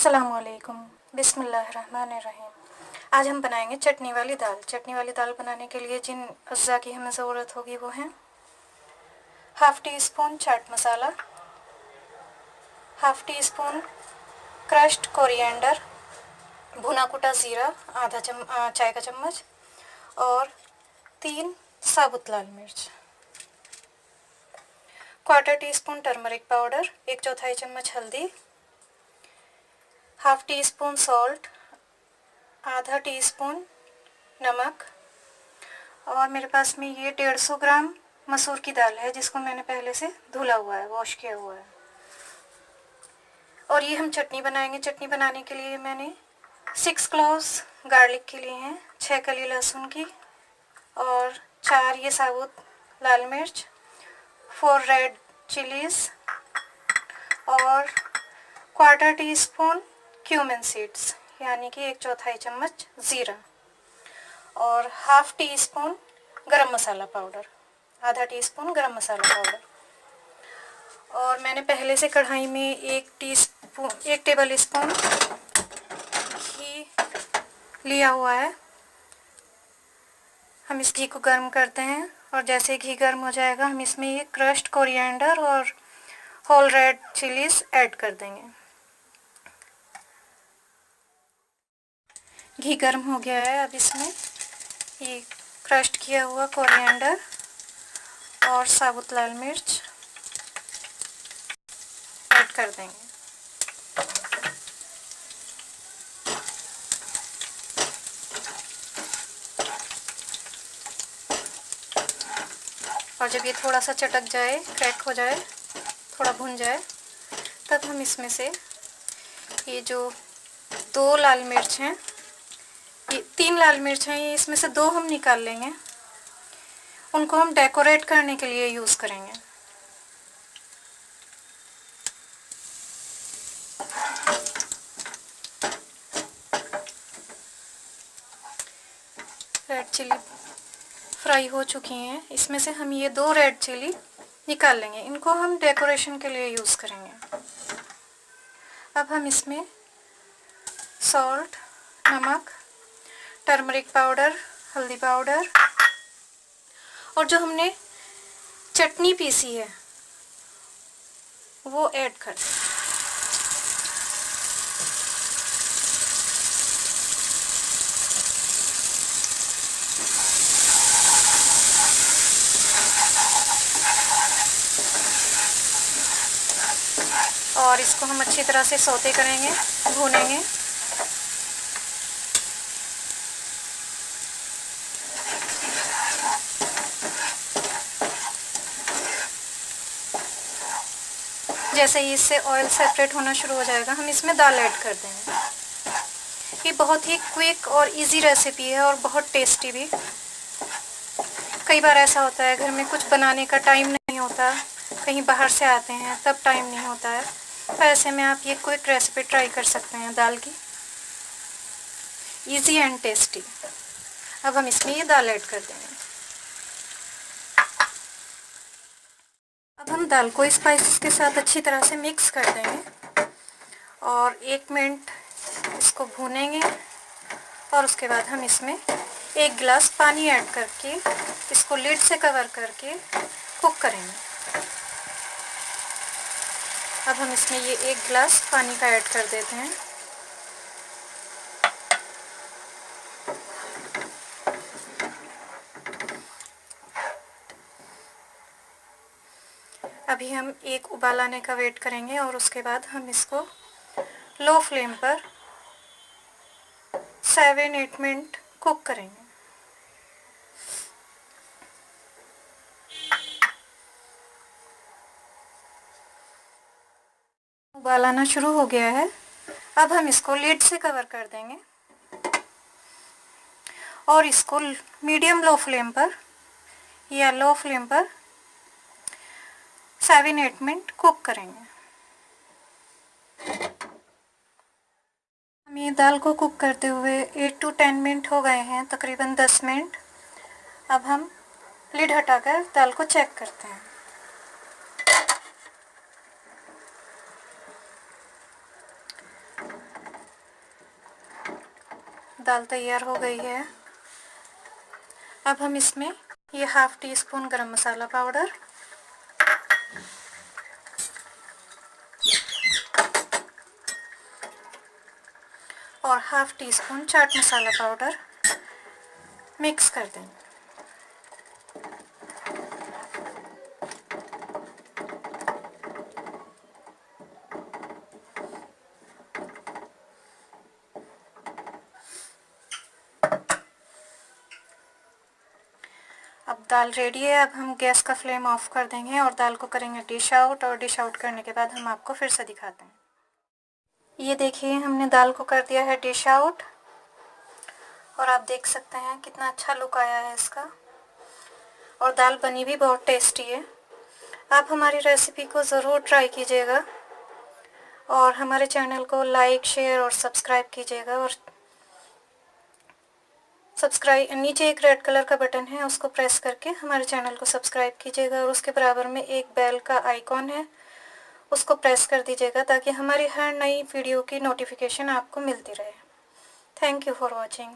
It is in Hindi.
अस्सलामुअलैकुम, बिस्मिल्लाहिर्रहमानिर्रहीम। आज हम बनाएंगे चटनी वाली दाल। चटनी वाली दाल बनाने के लिए जिन अज्जा की हमें ज़रूरत होगी वो हैं हाफ़ टी स्पून चाट मसाला, half teaspoon crushed coriander, भुना कुटा ज़ीरा आधा चाय का चम्मच और 3 साबुत लाल मिर्च, quarter tea spoon turmeric powder, 1/4 चम्मच हल्दी, हाफ़ टी स्पून सॉल्ट, आधा टीस्पून नमक और मेरे पास में ये 150 ग्राम मसूर की दाल है जिसको मैंने पहले से धुला हुआ है, वॉश किया हुआ है। और ये हम चटनी बनाएंगे। चटनी बनाने के लिए मैंने 6 क्लोव्स गार्लिक के लिए हैं, 6 कली लहसुन की और 4 ये साबुत लाल मिर्च, 4 रेड चिलीज़ और quarter tea spoon cumin seeds यानी कि 1/4 चम्मच ज़ीरा और हाफ़ टी स्पून गरम मसाला पाउडर, आधा टीस्पून गरम मसाला पाउडर। और मैंने पहले से कढ़ाई में 1 टेबल स्पून घी लिया हुआ है। हम इस घी को गर्म करते हैं और जैसे घी गर्म हो जाएगा हम इसमें ये क्रश्ड कोरिएंडर और होल रेड चिलीज़ ऐड कर देंगे। घी गर्म हो गया है। अब इसमें ये क्रश्ड किया हुआ कोरिएंडर और साबुत लाल मिर्च ऐड कर देंगे। और जब ये थोड़ा सा चटक जाए, क्रैक हो जाए, थोड़ा भुन जाए, तब हम इसमें से ये जो 2 लाल मिर्च हैं, ये 3 लाल मिर्च हैं, ये इसमें से 2 हम निकाल लेंगे। उनको हम डेकोरेट करने के लिए यूज़ करेंगे। रेड चिली फ्राई हो चुकी हैं। इसमें से हम ये 2 रेड चिली निकाल लेंगे। इनको हम डेकोरेशन के लिए यूज़ करेंगे। अब हम इसमें सॉल्ट, नमक, टर्मरिक पाउडर, हल्दी पाउडर और जो हमने चटनी पीसी है वो ऐड कर दें। और इसको हम अच्छी तरह से सौते करेंगे, भूनेंगे। जैसे ही इससे ऑयल सेपरेट होना शुरू हो जाएगा हम इसमें दाल ऐड कर देंगे। ये बहुत ही क्विक और इजी रेसिपी है और बहुत टेस्टी भी। कई बार ऐसा होता है घर में कुछ बनाने का टाइम नहीं होता, कहीं बाहर से आते हैं तब टाइम नहीं होता है, तो ऐसे में आप ये क्विक रेसिपी ट्राई कर सकते हैं दाल की, इजी एंड टेस्टी। अब हम इसमें ये दाल ऐड कर देंगे। अब हम दाल को स्पाइसेस के साथ अच्छी तरह से मिक्स कर देंगे और 1 मिनट इसको भूनेंगे और उसके बाद हम इसमें 1 गिलास पानी ऐड करके इसको लिड से कवर करके कुक करेंगे। अब हम इसमें ये 1 गिलास पानी का ऐड कर देते हैं। अभी हम 1 उबाल आने का वेट करेंगे और उसके बाद हम इसको लो फ्लेम पर 7-8 मिनट कुक करेंगे। उबाल आना शुरू हो गया है। अब हम इसको लिड से कवर कर देंगे और इसको मीडियम लो फ्लेम पर या लो फ्लेम पर 7-8 मिनट कुक करेंगे। हम ये दाल को कुक करते हुए 8 to 10 मिनट हो गए हैं, तकरीबन 10 मिनट। अब हम लिड हटाकर दाल को चेक करते हैं। दाल तैयार हो गई है। अब हम इसमें ये हाफ टी स्पून गरम मसाला पाउडर, और हाफ टी स्पून चाट मसाला पाउडर मिक्स कर दें। अब दाल रेडी है। अब हम गैस का फ्लेम ऑफ कर देंगे और दाल को करेंगे डिश आउट, और डिश आउट करने के बाद हम आपको फिर से दिखाते हैं। ये देखिए, हमने दाल को कर दिया है डिश आउट, और आप देख सकते हैं कितना अच्छा लुक आया है इसका, और दाल बनी भी बहुत टेस्टी है। आप हमारी रेसिपी को ज़रूर ट्राई कीजिएगा, और हमारे चैनल को लाइक, शेयर और सब्सक्राइब कीजिएगा। और सब्सक्राइब, नीचे एक रेड कलर का बटन है, उसको प्रेस करके हमारे चैनल को सब्सक्राइब कीजिएगा, और उसके बराबर में एक बेल का आइकॉन है, उसको प्रेस कर दीजिएगा ताकि हमारी हर नई वीडियो की नोटिफिकेशन आपको मिलती रहे। Thank you for watching.